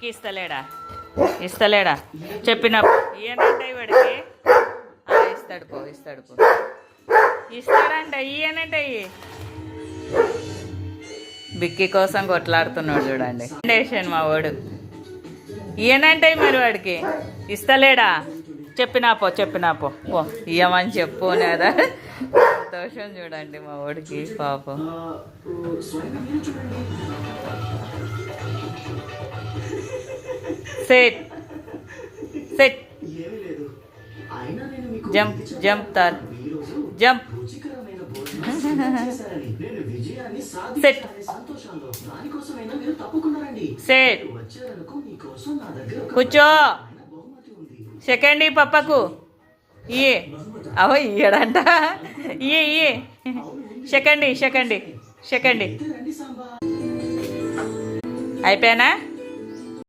బిక్కి ఇస్తలేడా చెప్పిన ఈయనంటే వాడికి ఇస్తాడు పో ఇస్తాడంట ఈయనంటే బిక్కి కోసం కొట్లాడుతున్నాడు చూడండి ఫౌండేషన్ మా వాడు ఈయనంటే మరి వాడికి ఇస్తలేడా చెప్పినా పో పో ఇయ్యమని చెప్పు లేదా సంతోషం చూడండి మా వాడికి పాపం సెట్ జంప్ తార్ జంప్ సెట్ సెట్ కూర్చో సెకండ్ పప్పకు ఇయ్యే అవో ఇయ్యడంట ఇయ్యే సెకండ్ అయిపోయానా